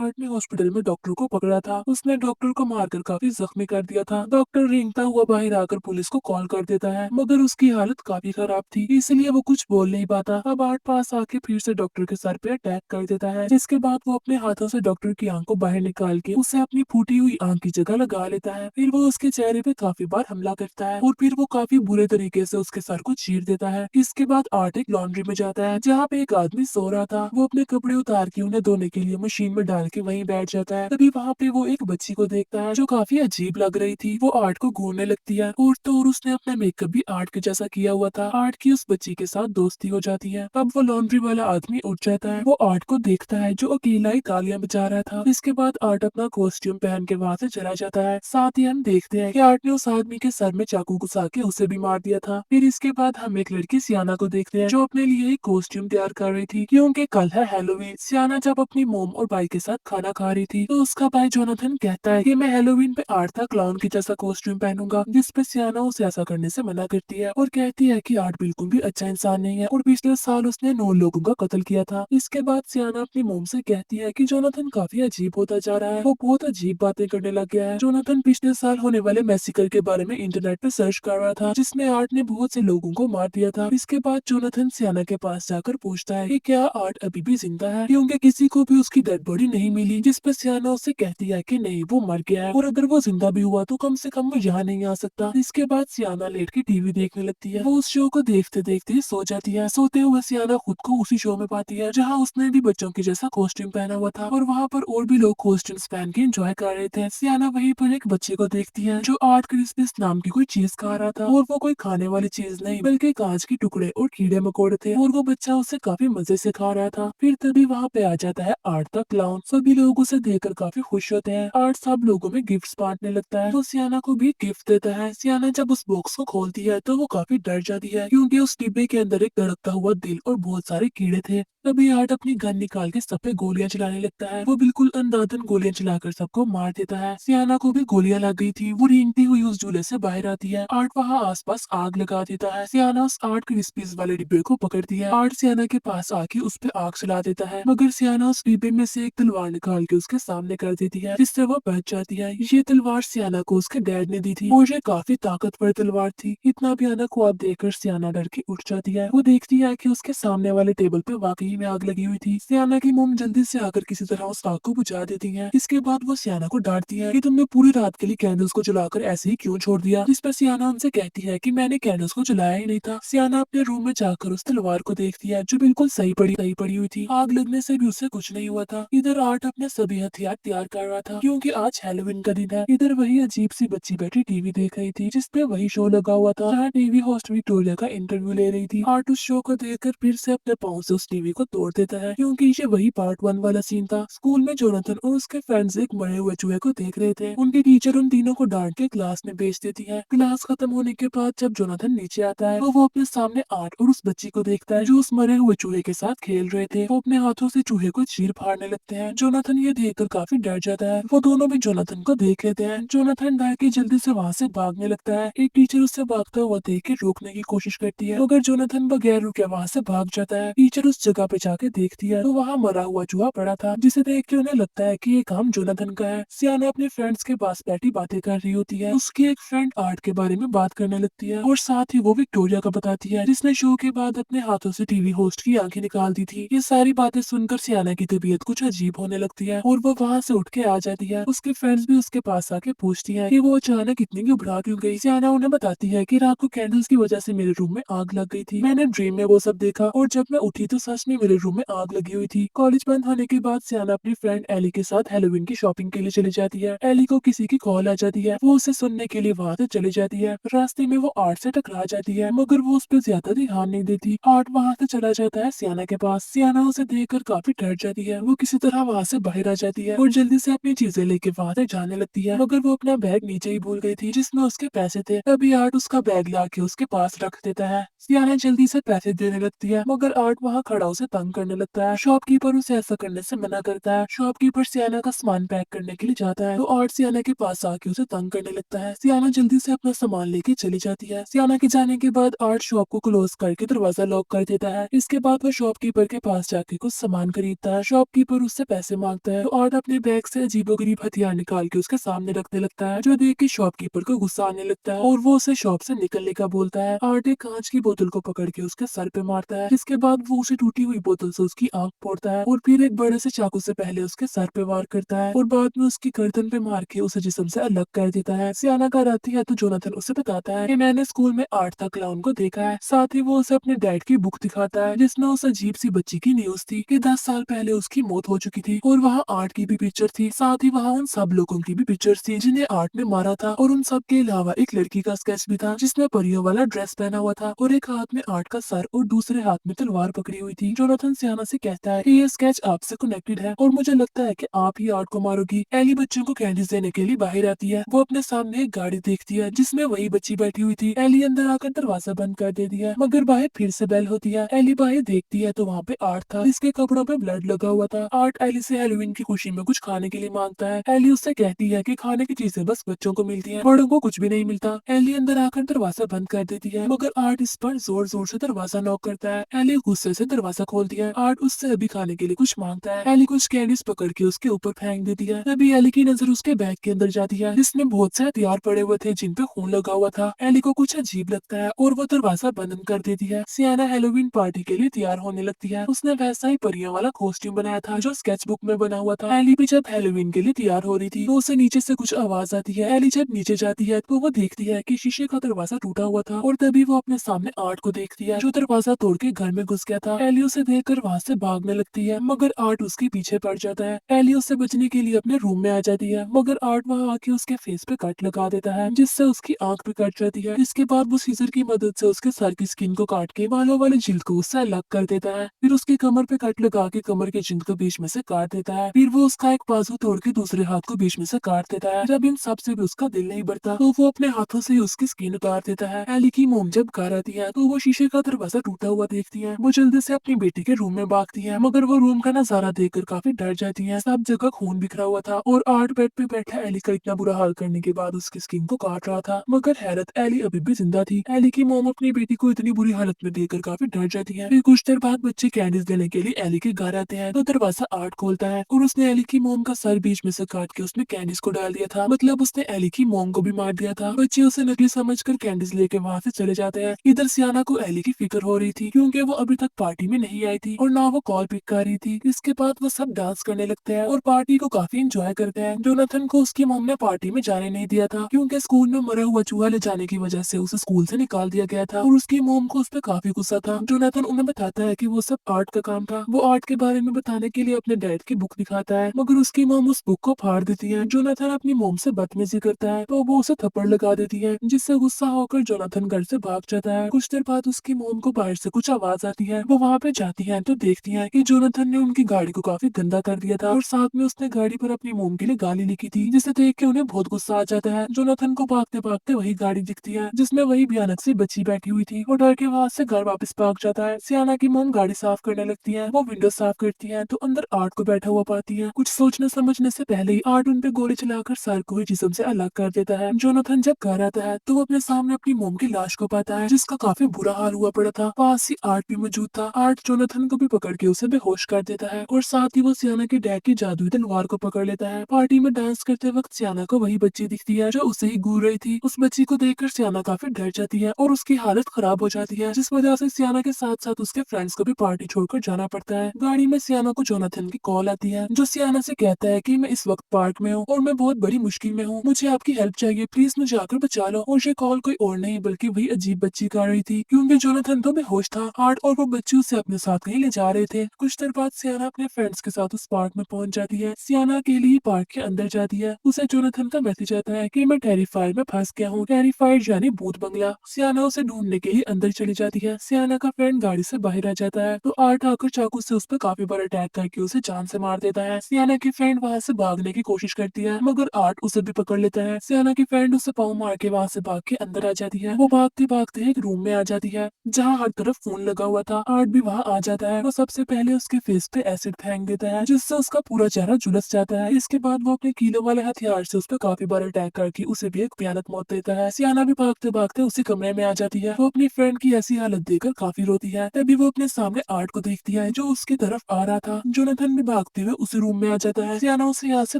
Art ने hospital में doctor को पकड़ा था। उसने डॉक्टर को मारकर काफी जख्मी कर दिया था। डॉक्टर रेंगता हुआ बाहर आकर पुलिस को कॉल कर देता है, मगर उसकी हालत काफी खराब थी, इसलिए वो कुछ बोल नहीं पाता। अब आर्ट पास आके फिर से डॉक्टर के सर पे अटैक कर देता है, जिसके बाद वो अपने हाथों से डॉक्टर की आंख को बाहर निकाल के उसे अपनी फूटी हुई आंख की जगह लगा लेता है। फिर वो उसके चेहरे पे काफी बार हमला करता है और फिर वो काफी बुरे तरीके से उसके सर को चीर देता है। इसके बाद आर्ट एक लॉन्ड्री में जाता है, जहाँ पे एक आदमी सो रहा था। वो अपने कपड़े उतार के उन्हें धोने के लिए मशीन में डाल के वहीं बैठ जाता है। तभी वहाँ पे वो एक बच्ची को देखता है जो काफी अजीब लग रही थी। वो आर्ट को घूरने लगती है और उसने अपना मेकअप भी आर्ट के जैसा किया हुआ था। आर्ट की उस बच्ची के साथ दोस्ती हो जाती है। अब वो लॉन्ड्री वाला आदमी उठ जाता है। वो आर्ट को देखता है जो अकेला ही तालियां बजा रहा था। इसके बाद आर्ट अपना कॉस्ट्यूम पहन के वहाँ से चला जाता है। साथ ही हम देखते हैं कि आर्ट ने उस आदमी के सर में चाकू घुसा के उसे भी मार दिया था। फिर इसके बाद हम एक लड़की सियाना को देखते हैं जो अपने लिए एक कॉस्ट्यूम तैयार कर रही थी, क्योंकि कल है हैलोवीन। सियाना जब अपनी मोम और भाई के साथ खाना खा रही थी तो उसका भाई जोनाथन कहता है कि मैं हैलोवीन पे आर्ट था क्लाउन की जैसा कॉस्ट्यूम पहनूंगा, जिस पे सियाना उसे ऐसा करने से मना करती है और कहती है कि आर्ट बिल्कुल भी अच्छा इंसान नहीं है और पिछले साल उसने 9 लोगों का कत्ल किया था। इसके बाद सियाना अपनी मोम से कहती है कि जोनाथन काफी अजीब होता जा रहा है, वो बहुत अजीब बातें करने लग गया है। जोनाथन पिछले साल होने वाले मैसेकर के बारे में इंटरनेट पे सर्च कर रहा था, जिसमें आर्ट ने बहुत से लोगों को मार दिया था। इसके बाद जोनाथन सियाना के पास जाकर पूछता है कि क्या आर्ट अभी भी जिंदा है, क्योंकि किसी को भी उसकी डेड बॉडी नहीं मिली। जिस पे सियाना उससे कहती है कि नहीं, वो मर गया है और अगर वो जिंदा भी हुआ तो कम से कम वो यहाँ नहीं आ सकता। इसके बाद सियाना लेट के टीवी देखने लगती है। वो उस शो को देखते देखते सो जाती है। सोते हुए सियाना खुद को उसी शो में पाती है जहाँ उसने भी बच्चों के जैसा कॉस्ट्यूम पहना हुआ था और वहाँ पर और भी लोग कॉस्ट्यूम्स पहन के एंजॉय कर रहे थे। सियाना वहीं पर एक बच्चे को देखती है जो आर्ट क्रिस्पिस नाम की कोई चीज खा रहा था, और वो कोई खाने वाली चीज नहीं बल्कि कांच के टुकड़े और कीड़े मकोड़े थे, और वो बच्चा उसे काफी मजे से खा रहा था। फिर तभी वहाँ पे आ जाता है आर्ट द क्लाउन। सभी लोग उसे देखकर काफी खुश होते हैं। आर्ट सब लोगों में गिफ्ट्स बांटने लगता है। वो सियाना को भी गिफ्ट देता है। सियाना जब उस बॉक्स को खोलती है तो वो काफी डर जाती है, क्योंकि उस डिब्बे के अंदर एक धड़कता हुआ दिल और बहुत सारे कीड़े थे। तभी आर्ट अपनी गन निकाल के सब पे गोलियां चलाने लगता है। वो बिल्कुल अंधाधुन गोलियां चलाकर सबको मार देता है। सियाना को भी गोलियां लग गई थी। वो रेंगती हुई उस झूले से बाहर आती है। आर्ट वहाँ आसपास आग लगा देता है। सियाना उस आर्ट क्रिस्पीज वाले डिब्बे को पकड़ती है। आर्ट सियाना के पास आके उस पे आग चला देता है, मगर सियाना उस डिब्बे में से एक तलवार निकाल के उसके सामने कर देती है, जिससे वो बच जाती है। ये तलवार सियाना को उसके डैड ने दी थी और ये काफी ताकतवर तलवार थी। इतना भयानक ख्वाब देखकर सियाना डर के उठ जाती है। वो देखती है कि उसके सामने वाले टेबल पे वाकई में आग लगी हुई थी। सियाना की मोम जल्दी से आकर किसी तरह उस आग को बुझा देती है। इसके बाद वो सियाना को डांटती है कि तुमने पूरी रात के लिए कैंडल्स को जलाकर ऐसे ही क्यों छोड़ दिया। जिस पर सियाना उनसे कहती है कि मैंने कैंडल्स को जलाया ही नहीं था। सियाना अपने रूम में जाकर उस तलवार को देखती है जो बिल्कुल सही पड़ी हुई थी। आग लगने से भी उससे कुछ नहीं हुआ था। इधर आर्ट अपने सभी हथियार तैयार कर रहा था, क्योंकि आज हैलोवीन का दिन है। इधर वही अजीब सी बच्ची बैठी टीवी देख रही थी, जिसपे वही शो लगा हुआ था जहाँ टीवी होस्ट विक्टोरिया का इंटरव्यू ले रही थी। आर्ट उस शो को देखकर फिर से अपने पाँव से उस टीवी को तोड़ देता है, क्योंकि ये वही पार्ट 1 वाला सीन था। स्कूल में जोनाथन और उसके फ्रेंड्स एक मरे हुए चूहे को देख रहे थे। उनके टीचर उन तीनों को डांट के क्लास में भेज देती है। क्लास खत्म होने के बाद जब जोनाथन नीचे आता है तो वो अपने सामने आर्ट और उस बच्ची को देखता है जो उस मरे हुए चूहे के साथ खेल रहे थे। वो अपने हाथों से चूहे को चीर फाड़ने लगते हैं। जोनाथन ये देखकर काफी डर जाता है। वो दोनों भी जोनाथन को देख लेते हैं। जोनाथन डर के जल्दी से वहाँ से भागने लगता है। एक टीचर उससे भागता हुआ देख के रोकने की कोशिश करती है, मगर जोनाथन बगैर रुके वहाँ से भाग जाता है। टीचर उस जगह पे जाके देखती है तो वहाँ मरा हुआ चूहा पड़ा था, जिसे देख के उन्हें लगता है कि ये काम जोनाथन का है। सियाना अपने फ्रेंड्स के पास बैठी बातें कर रही होती है। उसकी एक फ्रेंड आर्ट के बारे में बात करने लगती है और साथ ही वो विक्टोरिया का बताती है, जिसने शो के बाद अपने हाथों से टीवी होस्ट की आंखें निकाल दी थी। ये सारी बातें सुनकर सियाना की तबीयत कुछ अजीब होने लगती है और वो वहाँ से उठ के आ जाती है। उसके फ्रेंड्स भी उसके पास आके पूछती है कि वो अचानक इतनी घबरा क्यों गई। सियाना उन्हें बताती है कि रात को कैंडल्स की वजह से मेरे रूम में आग लग गई थी। मैंने ड्रीम में वो सब देखा और जब मैं उठी तो सच में मेरे रूम में आग लगी हुई थी। कॉलेज बंद होने के बाद सियाना अपनी फ्रेंड एली के साथ हैलोवीन की शॉपिंग के लिए चली जाती है। एली को किसी की कॉल आ जाती है। वो उसे सुनने के लिए वहाँ से चली जाती है। रास्ते में वो आर्ट से टकरा जाती है, मगर वो उस पर ज्यादा ध्यान नहीं देती। आर्ट वहाँ से चला जाता है सियाना के पास। सियाना उसे देखकर काफी डर जाती है। वो किसी तरह वहाँ से बाहर आ जाती है और जल्दी से अपनी चीजें लेके वहाँ से जाने लगती है, मगर वो अपना बैग नीचे ही भूल गई थी जिसमें उसके पैसे थे। तभी आर्ट उसका बैग ला के उसके पास रख देता है। सियाना जल्दी से पैसे देने लगती है, मगर आर्ट वहाँ खड़ा उसे तंग करने लगता है। शॉपकीपर उसे ऐसा करने से मना करता है। शॉपकीपर सियाना का सामान पैक करने के लिए जाता है तो आर्ट सियाना के पास आके उसे तंग करने लगता है। सियाना जल्दी से अपना सामान लेके चली जाती है। सियाना के जाने के बाद आर्ट शॉप को क्लोज करके दरवाजा लॉक कर देता है। इसके बाद वो शॉपकीपर के पास जाके कुछ सामान खरीदता है। शॉपकीपर उससे पैसे पैसे मांगता है तो आर्ट अपने बैग से अजीबोगरीब हथियार निकाल के उसके सामने रखने लगता है, जो देख के शॉपकीपर को गुस्सा आने लगता है और वो उसे शॉप से निकलने का बोलता है। आर्ट एक कांच की बोतल को पकड़ के उसके सर पे मारता है, जिसके बाद वो उसे टूटी हुई बोतल से उसकी आंख फोड़ता है और फिर एक बड़े से चाकू से पहले उसके सर पे वार करता है और बाद में उसकी गर्दन पे मार के उसे जिस्म से अलग कर देता है। सियाना घर आती है तो जोनाथन उसे बताता है कि मैंने स्कूल में आर्ट द क्लाउन को देखा है। साथ ही वो उसे अपने डैड की बुक दिखाता है जिसमें उस अजीब सी बच्ची की न्यूज थी कि 10 साल पहले उसकी मौत हो चुकी थी और वहाँ आर्ट की भी पिक्चर थी। साथ ही वहाँ उन सब लोगों की भी पिक्चर्स थी जिन्हें आर्ट ने मारा था और उन सब के अलावा एक लड़की का स्केच भी था जिसने परियों वाला ड्रेस पहना हुआ था और एक हाथ में आर्ट का सर और दूसरे हाथ में तलवार पकड़ी हुई थी। जोनाथन सियाना से कहता है कि ये स्केच आपसे कनेक्टेड है और मुझे लगता है कि आप ही आर्ट को मारोगी। एली बच्चों को कैंडीज देने के लिए बाहर आती है। वो अपने सामने एक गाड़ी देखती है जिसमें वही बच्ची बैठी हुई थी। एली अंदर आकर दरवाजा बंद कर देती है मगर बाहर फिर से बेल होती है। एली बाहर देखती है तो वहाँ पे आर्ट था जिसके कपड़ों पे ब्लड लगा हुआ था। आर्ट एली से हेलोवीन की खुशी में कुछ खाने के लिए मांगता है। एली उससे कहती है कि खाने की चीजें बस बच्चों को मिलती हैं, बड़ों को कुछ भी नहीं मिलता। एली अंदर आकर दरवाजा बंद कर देती है मगर आर्ट इस पर जोर जोर से दरवाजा नॉक करता है। एली गुस्से से दरवाजा खोलती है। आर्ट उससे अभी खाने के लिए कुछ मांगता है। एली कुछ कैंडीज पकड़ के उसके ऊपर फेंक देती है। तभी एली की नजर उसके बैग के अंदर जाती है जिसमें बहुत से हथियार पड़े हुए थे जिन पे खून लगा हुआ था। एली को कुछ अजीब लगता है और वो दरवाजा बंद कर देती है। सियाना हेलोवीन पार्टी के लिए तैयार होने लगती है। उसने वैसा ही परियों वाला कॉस्ट्यूम बनाया था जो स्केच बुक में बना हुआ था। एली भी जब हेलोवीन के लिए तैयार हो रही थी तो उसे नीचे से कुछ आवाज आती है। एली जब नीचे जाती है तो वो देखती है कि शीशे का दरवाजा टूटा हुआ था और तभी वो अपने सामने आर्ट को देखती है जो दरवाजा तोड़ के घर में घुस गया था। एली उसे देखकर वहाँ से भागने लगती है मगर आर्ट उसके पीछे पड़ जाता है। एली उससे बचने के लिए अपने रूम में आ जाती है मगर आर्ट वहाँ आके उसके फेस पे कट लगा देता है जिससे उसकी आंख भी कट जाती है। इसके बाद वो सीजर की मदद से उसके सर की स्किन को काट के बालों वाले जिल्द को उससे अलग कर देता है। फिर उसकी कमर पे कट लगा के कमर के जिल्द को बीच में से काट देता है। फिर वो उसका एक बाजू तोड़ के दूसरे हाथ को बीच में से काट देता है। जब इन सब से भी उसका दिल नहीं बढ़ता तो वो अपने हाथों से ही उसकी स्किन उतार देता है। एली की मोम जब घर आती है तो वो शीशे का दरवाजा टूटा हुआ देखती है। वो जल्दी से अपनी बेटी के रूम में भागती है मगर वो रूम का नजारा देखकर काफी डर जाती है। सब जगह खून बिखरा हुआ था और आर्ट बेड पे बैठा एली का इतना बुरा हाल करने के बाद उसकी स्किन को काट रहा था। मगर हैरत, एली अभी भी जिंदा थी। एली की मोम अपनी बेटी को इतनी बुरी हालत में देखकर काफी डर जाती है। फिर कुछ देर बाद बच्चे कैंडीज देने के लिए एली के घर आते हैं तो दरवाजा आर्ट खोलता है और उसने एली की मोम का सर बीच में से काट के उसमें कैंडीज को डाल दिया था। मतलब उसने एली की मोम को भी मार दिया था। बच्चे उसे नकली समझकर कैंडीज लेके वहाँ से चले जाते हैं। इधर सियाना को एली की फिक्र हो रही थी क्योंकि वो अभी तक पार्टी में नहीं आई थी और ना वो कॉल पिक कर रही थी। इसके बाद वो सब डांस करने लगते हैं और पार्टी को काफी एंजॉय करते हैं। जोनाथन को उसकी मॉम ने पार्टी में जाने नहीं दिया था क्योंकि स्कूल में मरा हुआ चूहा ले जाने की वजह से उसे स्कूल से निकाल दिया गया था और उसकी मॉम को उस पर काफी गुस्सा था। जोनाथन उन्हें बताता है कि वो सब आर्ट का काम था। वो आर्ट के बारे में बताने के लिए अपने डैड की बुक दिखाता है मगर उसकी मॉम उस बुक को फाड़ देती है। जोनाथन अपनी मॉम से बदतमीजी करता है तो वो उसे थप्पड़ लगा देती है जिससे गुस्सा होकर जोनाथन घर से भाग जाता है। कुछ देर बाद उसकी मॉम को बाहर से कुछ आवाज आती है। वो वहाँ पे जाती है तो देखती है कि जोनाथन ने उनकी गाड़ी को काफी गंदा कर दिया था और साथ में उसने गाड़ी पर अपनी मॉम के लिए गाली लिखी थी जिसे देख के उन्हें बहुत गुस्सा आ जाता है। जोनाथन को भागते भागते वही गाड़ी दिखती है जिसमें वही भयानक सी बच्ची बैठी हुई थी और डर के वहां से घर वापस भाग जाता है। सियाना की मॉम गाड़ी साफ करने लगती है। वो विंडो साफ करती है तो अंदर आर्ट को बैठा हुआ पाती है। कुछ सोचने समझने से पहले ही आर्ट उन पे गोली चलाकर सर को ही जिस्म से अलग कर देता है। जोनाथन जब घर आता है तो वो अपने सामने अपनी मॉम की लाश को पाता है जिसका काफी बुरा हाल हुआ पड़ा था। पास ही आर्ट भी मौजूद था। आर्ट जोनाथन को भी पकड़ के उसे बेहोश कर देता है और साथ ही वो सियाना के डैड की जादुई तलवार को पकड़ लेता है। पार्टी में डांस करते वक्त सियाना को वही बच्ची दिखती है जो उसे ही घूर रही थी। उस बच्ची को देखकर सियाना काफी डर जाती है और उसकी हालत खराब हो जाती है जिस वजह से सियाना के साथ साथ उसके फ्रेंड्स को भी पार्टी छोड़कर जाना पड़ता है। गाड़ी में सियाना को जोनाथन की कॉल आती है जो सियाना से कहता है कि मैं इस वक्त पार्क में हूँ और मैं बहुत बड़ी मुश्किल में हूँ, मुझे आपकी हेल्प चाहिए, प्लीज मुझे आकर बचा लो। और ये कॉल कोई और नहीं बल्कि वही अजीब बच्ची कर रही थी क्योंकि जोनाथन तो बेहोश था। आर्ट और वो बच्ची उसे अपने साथ कहीं ले जा रहे थे। कुछ देर बाद सियाना अपने फ्रेंड्स के साथ उस पार्क में पहुंच जाती है। सियाना अकेली ही पार्क के अंदर जाती है। उसे जोनाथन का मैसेज आता है कि मैं टेरिफायर में फंस गया हूँ। टेरिफायर यानी भूत बंगला। सियाना उसे ढूंढने के लिए अंदर चली जाती है। सियाना का फ्रेंड गाड़ी से बाहर आ जाता है तो आर्ट आकर चाकू से उस पर काफी बड़ा अटैक करके उसे जान से मार देता है। सियाना की फ्रेंड वहाँ से भागने की कोशिश करती है मगर आर्ट उसे भी पकड़ लेता है। सियाना की फ्रेंड उसे पाँव मार के वहाँ से भाग के अंदर आ जाती है। वो भागते भागते एक रूम में आ जाती है जहाँ हर तरफ फोन लगा हुआ था। आर्ट भी वहाँ आ जाता है। वो सबसे पहले उसके फेस पे एसिड फेंक देता है जिससे उसका पूरा चेहरा झुलस जाता है। इसके बाद वो अपने कीलों वाले हथियार से उस पर काफी बार अटैक करके उसे भी एक भयानक मौत देता है। सियाना भी भागते भागते उसी कमरे में आ जाती है। वो अपनी फ्रेंड की ऐसी हालत देखकर काफी रोती है। तभी वो अपने सामने आर्ट को देखती है जो उसकी तरफ आ रहा था। जोनाथन भी भाग भागते हुए उसी रूम में आ जाता है। सियाना उसे यहाँ से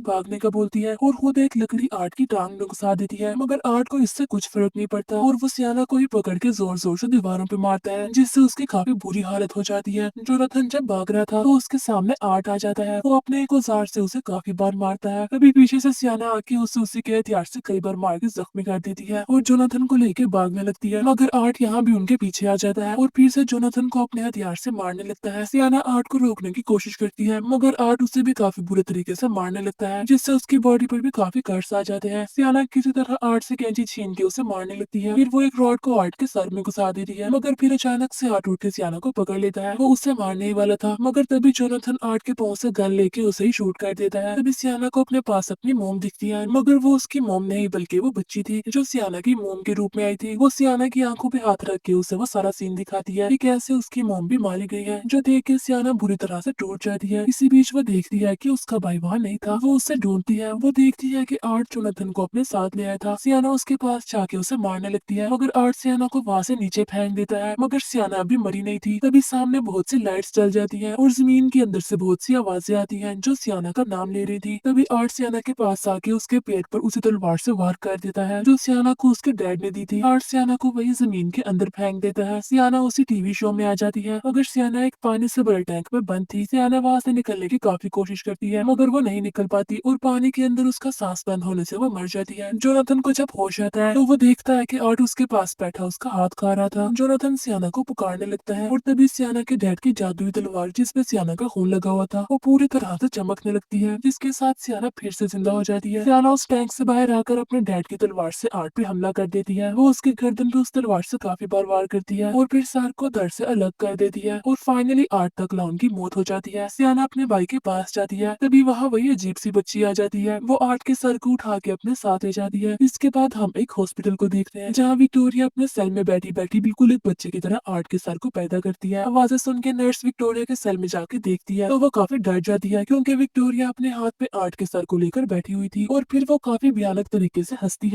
भागने का बोलती है और खुद एक लकड़ी आर्ट की टांग में घुसा देती है, मगर आर्ट को इससे कुछ फर्क नहीं पड़ता और वो सियाना को ही पकड़ के जोर जोर से दीवारों पे मारता है, जिससे उसकी काफी बुरी हालत हो जाती है। जोनाथन जब भाग रहा था तो उसके सामने आर्ट आ जाता है। वो अपने एक औजार से उसे काफी बार मारता है। कभी पीछे से सियाना आके उसे उसी के हथियार से कई बार मार के जख्मी कर देती है और जोनाथन को लेके भागने लगती है, मगर आर्ट यहाँ भी उनके पीछे आ जाता है और फिर से जोनाथन को अपने हथियार से मारने लगता है। सियाना आर्ट को रोकने की कोशिश करती है, मगर आर्ट उसे भी काफी बुरे तरीके से मारने लगता है, जिससे उसकी बॉडी पर भी काफी कट्स आ जाते हैं। सियाना किसी तरह आर्ट से कैंची छीन के उसे मारने लगती है। फिर वो एक रॉड को आर्ट के सर में घुसा देती है, मगर फिर अचानक से आर्ट उठ के सियाना को पकड़ लेता है। वो उसे मारने ही वाला था, मगर तभी जोनाथन आर्ट के पांव से गन लेके उसे ही शूट कर देता है। तभी सियाना को अपने पास अपनी मोम दिखती है, मगर वो उसकी मोम नहीं बल्कि वो बच्ची थी जो सियाना की मोम के रूप में आई थी। वो सियाना की आंखों पे हाथ रख के उसे वो सारा सीन दिखाती है कि कैसे उसकी मोम भी मारी गई है, जो देख के सियाना बुरी तरह से टूट जाती है। इसी बीच वो देखती है कि उसका भाई वहाँ नहीं था। वो उससे ढूंढती है। वो देखती है कि आर्ट जोनाथन को अपने साथ ले आया था। सियाना उसके पास जाके उसे मारने लगती है, मगर आर्ट सियाना को वहाँ से नीचे फेंक देता है, मगर सियाना अभी मरी नहीं थी। तभी सामने बहुत सी लाइट्स जल जाती हैं और जमीन के अंदर से बहुत सी आवाजें आती हैं जो सियाना का नाम ले रही थी। तभी आर्ट सियाना के पास आके उसके पेट पर उसी तलवार से वार कर देता है जो सियाना को उसके डैड ने दी थी। आर्ट सियाना को वही जमीन के अंदर फेंक देता है। सियाना उसी टीवी शो में आ जाती है, मगर सियाना एक पानी से भरे टैंक में बंद थी। सियाना वहाँ से निकलने की काफी कोशिश करती है, मगर वो नहीं निकल पाती और पानी के अंदर उसका सांस बंद होने से वो मर जाती है। जोनाथन को जब होश आता है तो वो देखता है कि आर्ट उसके पास बैठा उसका हाथ खा रहा था। जोनाथन सियाना को पुकारने लगता है और तभी सियाना के डैड की जादुई तलवार जिसमें सियाना का खून लगा हुआ था वो पूरी तरह से चमकने लगती है, जिसके साथ सियाना फिर से जिंदा हो जाती है। सियाना उस टैंक से बाहर आकर अपने डैड की तलवार से आर्ट पे हमला कर देती है। वो उसके गर्दन पे उस तलवार से काफी बार वार करती है और फिर सर को धड़ से अलग कर देती है और फाइनली आर्ट तक क्लाउन की मौत हो जाती है। सियाना अपने भाई के पास जाती है, तभी वहाँ वही अजीब सी बच्ची आ जाती है। वो आर्ट के सर को उठा के अपने साथ ले जाती है। इसके बाद हम एक हॉस्पिटल को देखते हैं जहाँ विक्टोरिया अपने सेल में बैठी बैठी बिल्कुल एक बच्चे की तरह आर्ट के सर को पैदा करती है। आवाजें सुन के नर्स विक्टोरिया के सेल में जाके देखती है तो वो काफी डर जाती है, क्योंकि विक्टोरिया अपने हाथ पे आर्ट के सर को लेकर बैठी हुई थी और फिर वो काफी भयानक तरीके से हंसती है।